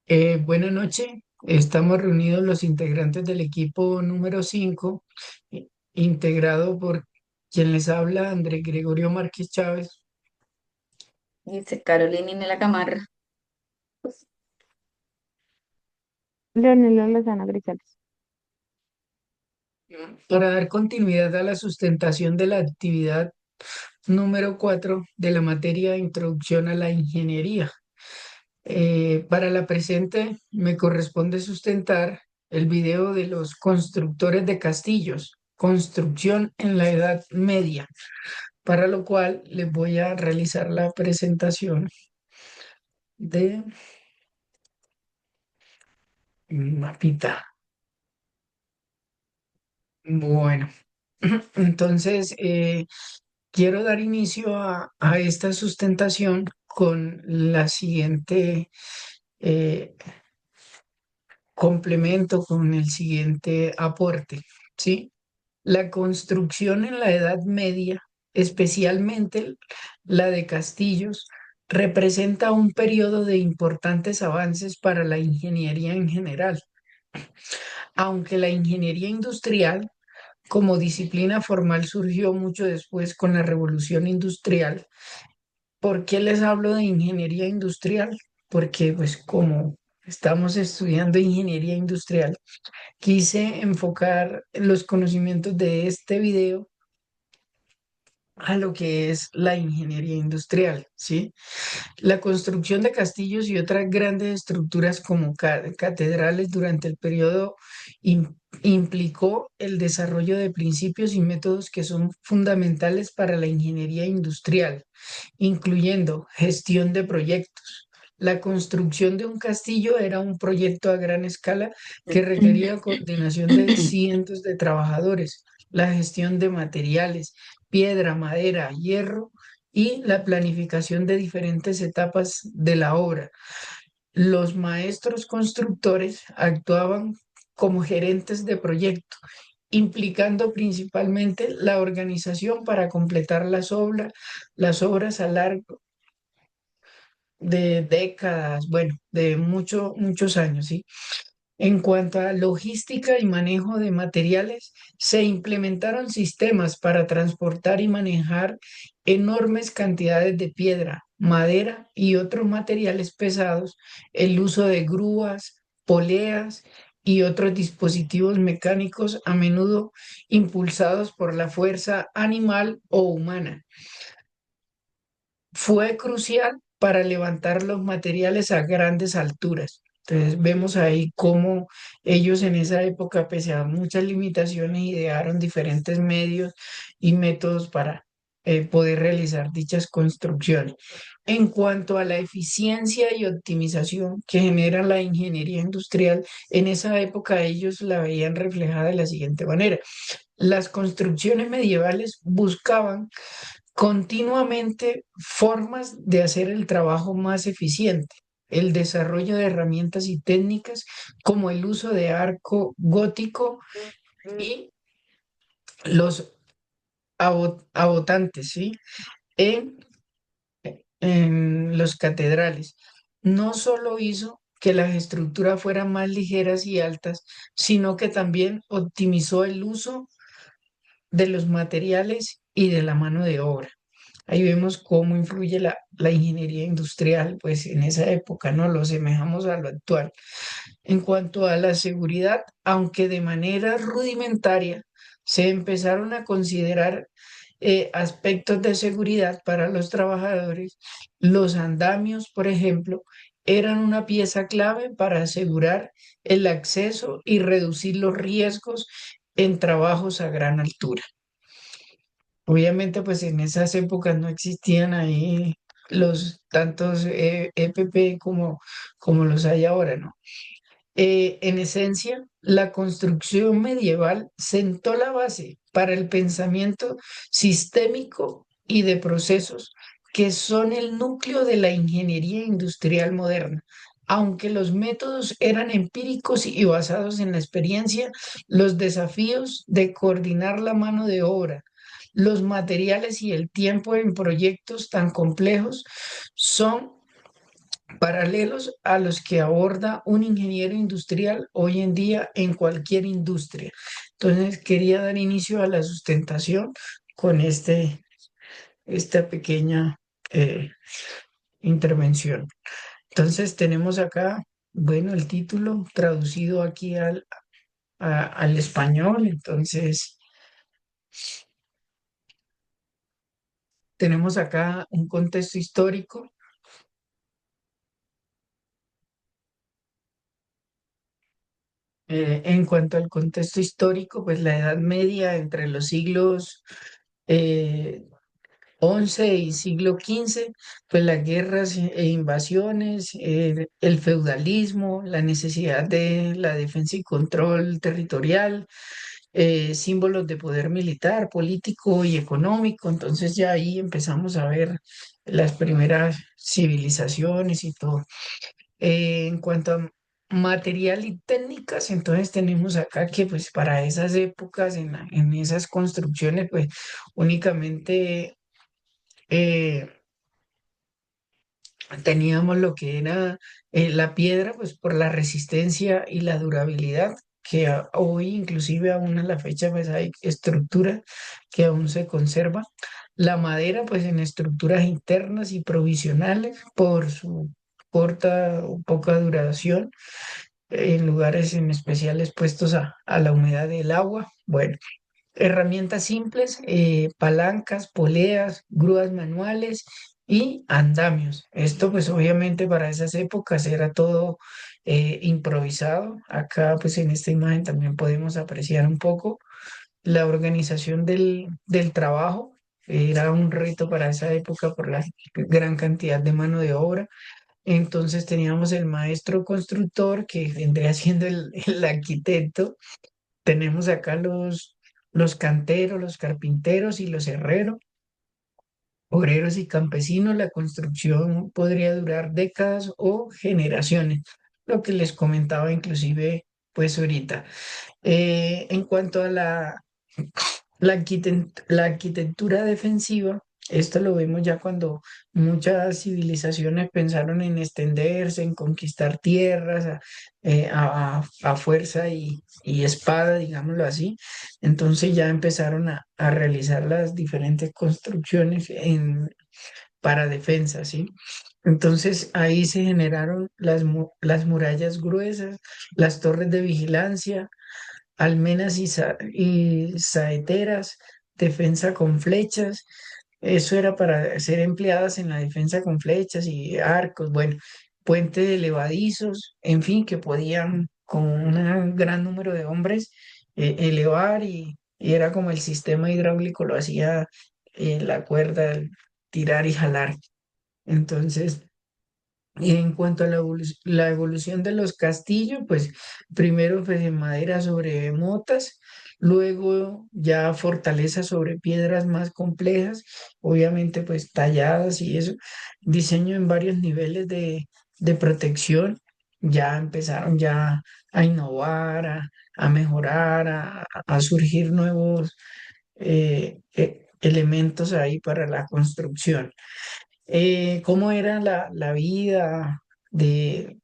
Buenas noches. Estamos reunidos los integrantes del equipo número 5, integrado por quien les habla, Andrés Gregorio Márquez Chávez, Dice Carolina en la Camarra. Leonela Lozano Grisales. para dar continuidad a la sustentación de la actividad número 4 de la materia Introducción a la Ingeniería. Para la presente me corresponde sustentar el video de los constructores de castillos, construcción en la Edad Media, para lo cual les voy a realizar la presentación de mi mapita. Bueno, entonces quiero dar inicio a esta sustentación con la siguiente eh, complemento, con el siguiente aporte, ¿sí? La construcción en la Edad Media, especialmente la de castillos, representa un periodo de importantes avances para la ingeniería en general, aunque la ingeniería industrial como disciplina formal surgió mucho después con la Revolución Industrial. ¿Por qué les hablo de ingeniería industrial? Porque pues como estamos estudiando ingeniería industrial, quise enfocar los conocimientos de este video a lo que es la ingeniería industrial, ¿sí? La construcción de castillos y otras grandes estructuras como catedrales durante el periodo implicó el desarrollo de principios y métodos que son fundamentales para la ingeniería industrial, incluyendo gestión de proyectos. La construcción de un castillo era un proyecto a gran escala que requería coordinación de cientos de trabajadores, la gestión de materiales, piedra, madera, hierro y la planificación de diferentes etapas de la obra. Los maestros constructores actuaban como gerentes de proyecto, implicando principalmente la organización para completar las obras a largo de décadas, bueno, de muchos años, ¿sí? En cuanto a logística y manejo de materiales, se implementaron sistemas para transportar y manejar enormes cantidades de piedra, madera y otros materiales pesados, el uso de grúas, poleas y otros dispositivos mecánicos a menudo impulsados por la fuerza animal o humana. Fue crucial para levantar los materiales a grandes alturas. Entonces vemos ahí cómo ellos en esa época, pese a muchas limitaciones, idearon diferentes medios y métodos para poder realizar dichas construcciones. En cuanto a la eficiencia y optimización que genera la ingeniería industrial, en esa época ellos la veían reflejada de la siguiente manera. Las construcciones medievales buscaban continuamente formas de hacer el trabajo más eficiente, el desarrollo de herramientas y técnicas como el uso de arco gótico y los abotantes, ¿sí? En, en los catedrales. No solo hizo que las estructuras fueran más ligeras y altas, sino que también optimizó el uso de los materiales y de la mano de obra. Ahí vemos cómo influye la ingeniería industrial, pues en esa época, ¿no? Lo asemejamos a lo actual. En cuanto a la seguridad, aunque de manera rudimentaria, se empezaron a considerar aspectos de seguridad para los trabajadores. Los andamios, por ejemplo, eran una pieza clave para asegurar el acceso y reducir los riesgos en trabajos a gran altura. Obviamente, pues en esas épocas no existían ahí los tantos EPP como los hay ahora, ¿no? En esencia, la construcción medieval sentó la base para el pensamiento sistémico y de procesos que son el núcleo de la ingeniería industrial moderna. Aunque los métodos eran empíricos y basados en la experiencia, los desafíos de coordinar la mano de obra, los materiales y el tiempo en proyectos tan complejos son paralelos a los que aborda un ingeniero industrial hoy en día en cualquier industria. Entonces, quería dar inicio a la sustentación con esta pequeña eh, intervención. Entonces, tenemos acá, bueno, el título traducido aquí al español. Entonces, tenemos acá un contexto histórico. En cuanto al contexto histórico, pues la Edad Media entre los siglos eh, 11 y siglo XV, pues las guerras e invasiones, el feudalismo, la necesidad de la defensa y control territorial, símbolos de poder militar, político y económico. Entonces ya ahí empezamos a ver las primeras civilizaciones y todo. En cuanto a material y técnicas, entonces tenemos acá que pues para esas épocas, en esas construcciones, pues únicamente eh, teníamos lo que era la piedra, pues por la resistencia y la durabilidad, que hoy inclusive aún a la fecha pues hay estructura que aún se conserva. La madera, pues en estructuras internas y provisionales por su corta o poca duración en lugares en especial expuestos a la humedad del agua. Bueno, herramientas simples, palancas, poleas, grúas manuales y andamios. Esto pues obviamente para esas épocas era todo improvisado. Acá pues en esta imagen también podemos apreciar un poco la organización del trabajo. Era un reto para esa época por la gran cantidad de mano de obra. Entonces teníamos el maestro constructor que vendría siendo el arquitecto. Tenemos acá los canteros, los carpinteros y los herreros, obreros y campesinos. La construcción podría durar décadas o generaciones, lo que les comentaba inclusive pues ahorita. En cuanto a la arquitectura defensiva, esto lo vemos ya cuando muchas civilizaciones pensaron en extenderse, en conquistar tierras a fuerza y espada, digámoslo así. Entonces ya empezaron a realizar las diferentes construcciones para defensa, ¿sí? Entonces ahí se generaron las murallas gruesas, las torres de vigilancia, almenas y saeteras, defensa con flechas. Eso era para ser empleadas en la defensa con flechas y arcos, bueno, puentes elevadizos, en fin, que podían con un gran número de hombres elevar y era como el sistema hidráulico lo hacía la cuerda, el tirar y jalar. Entonces, y en cuanto a la evolución de los castillos, pues primero pues en madera sobre motas, luego ya fortaleza sobre piedras más complejas, obviamente pues talladas y eso, diseño en varios niveles de protección, ya empezaron ya a innovar, a mejorar, a surgir nuevos elementos ahí para la construcción. ¿Cómo era la vida de,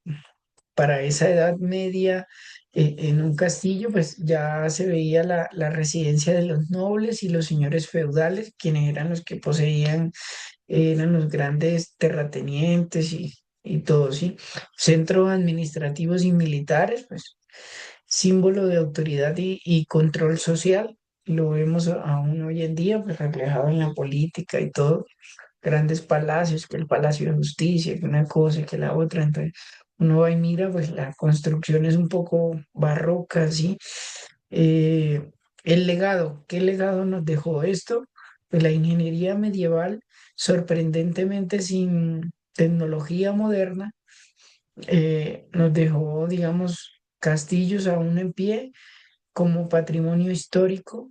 para esa Edad Media en un castillo? Pues ya se veía la residencia de los nobles y los señores feudales, quienes eran los que poseían, eran los grandes terratenientes y todo, ¿sí? Centros administrativos y militares, pues símbolo de autoridad y control social. Lo vemos aún hoy en día, pues reflejado en la política y todo grandes palacios, que el Palacio de Justicia, que una cosa y que la otra. Entonces, uno va y mira, pues la construcción es un poco barroca, ¿sí? Eh, el legado, ¿qué legado nos dejó esto? Pues la ingeniería medieval, sorprendentemente sin tecnología moderna, nos dejó, digamos, castillos aún en pie como patrimonio histórico,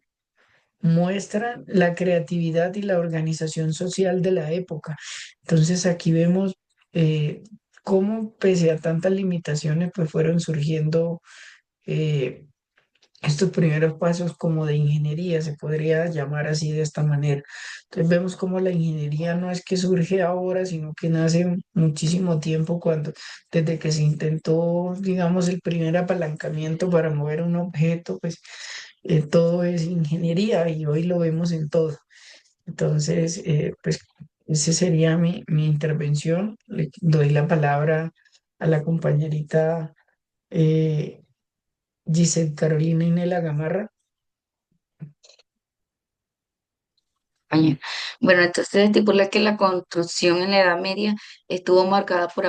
muestran la creatividad y la organización social de la época. Entonces aquí vemos eh, cómo pese a tantas limitaciones pues fueron surgiendo eh, estos primeros pasos como de ingeniería, se podría llamar así de esta manera. Entonces vemos como la ingeniería no es que surge ahora, sino que nace muchísimo tiempo cuando, desde que se intentó, digamos, el primer apalancamiento para mover un objeto, pues todo es ingeniería y hoy lo vemos en todo. Entonces, pues esa sería mi intervención. Le doy la palabra a la compañerita eh, Giselle Carolina Inela Gamarra. España. Bueno, entonces estipula que la construcción en la Edad Media estuvo marcada por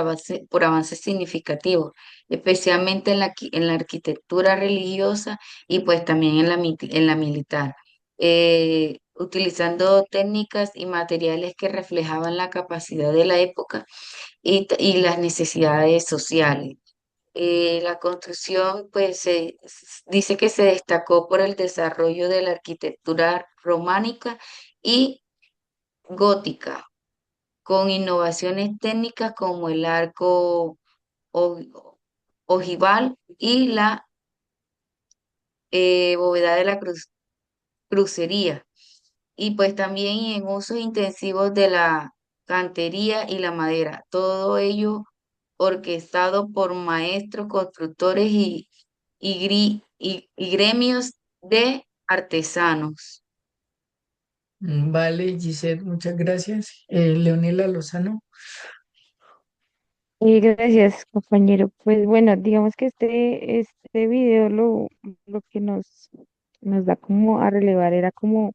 avances significativos, especialmente en la arquitectura religiosa y pues también en la militar, utilizando técnicas y materiales que reflejaban la capacidad de la época y las necesidades sociales. La construcción, pues, dice que se destacó por el desarrollo de la arquitectura románica y gótica, con innovaciones técnicas como el arco ojival y la bóveda de la crucería, y pues también en usos intensivos de la cantería y la madera, todo ello orquestado por maestros, constructores y gremios de artesanos. Vale, Giselle, muchas gracias. Leonela Lozano. Gracias, compañero. Pues bueno, digamos que este video lo que nos da como a relevar era como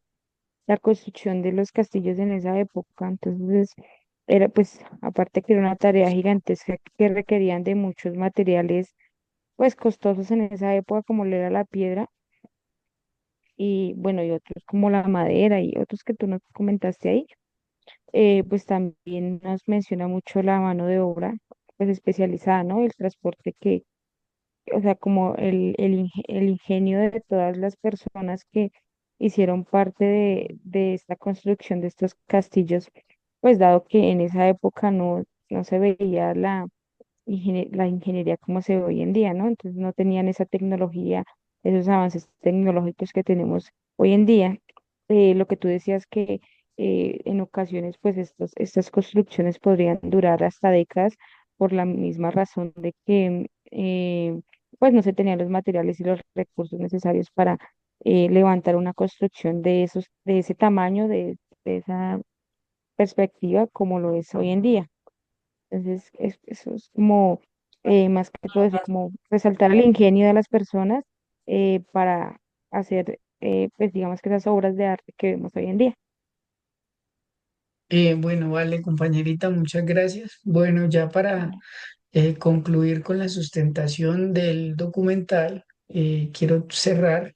la construcción de los castillos en esa época. Entonces, era pues, aparte que era una tarea gigantesca que requerían de muchos materiales pues costosos en esa época, como lo era la piedra, y bueno, y otros como la madera y otros que tú nos comentaste ahí. Pues también nos menciona mucho la mano de obra pues especializada, ¿no? El transporte o sea, como el ingenio de todas las personas que hicieron parte de esta construcción de estos castillos, pues dado que en esa época no se veía la ingeniería como se ve hoy en día, ¿no? Entonces no tenían esa tecnología, esos avances tecnológicos que tenemos hoy en día. Lo que tú decías que en ocasiones pues estas construcciones podrían durar hasta décadas por la misma razón de que pues no se tenían los materiales y los recursos necesarios para levantar una construcción de ese tamaño, de esa perspectiva como lo es hoy en día. Entonces, eso es como, más que todo eso, como resaltar el ingenio de las personas para hacer, pues digamos que esas obras de arte que vemos hoy en día. Bueno, vale, compañerita, muchas gracias. Bueno, ya para concluir con la sustentación del documental, quiero cerrar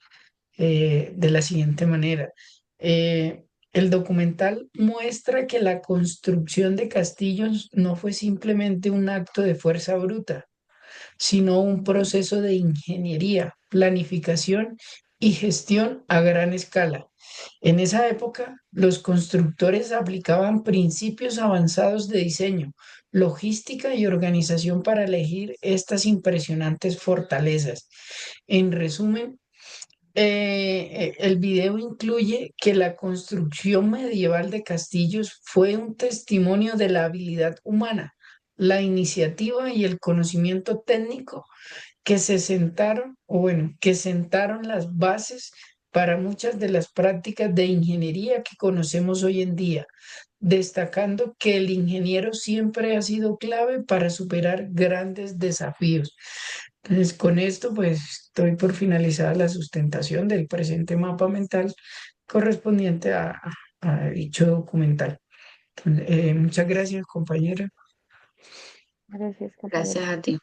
de la siguiente manera. El documental muestra que la construcción de castillos no fue simplemente un acto de fuerza bruta, sino un proceso de ingeniería, planificación y gestión a gran escala. En esa época, los constructores aplicaban principios avanzados de diseño, logística y organización para elegir estas impresionantes fortalezas. En resumen, el video incluye que la construcción medieval de castillos fue un testimonio de la habilidad humana, la iniciativa y el conocimiento técnico que se sentaron, o bueno, que sentaron las bases para muchas de las prácticas de ingeniería que conocemos hoy en día, destacando que el ingeniero siempre ha sido clave para superar grandes desafíos. Entonces, con esto, pues, estoy por finalizada la sustentación del presente mapa mental correspondiente a dicho documental. Entonces, muchas gracias, compañera. Gracias, Gracias compañero. a ti.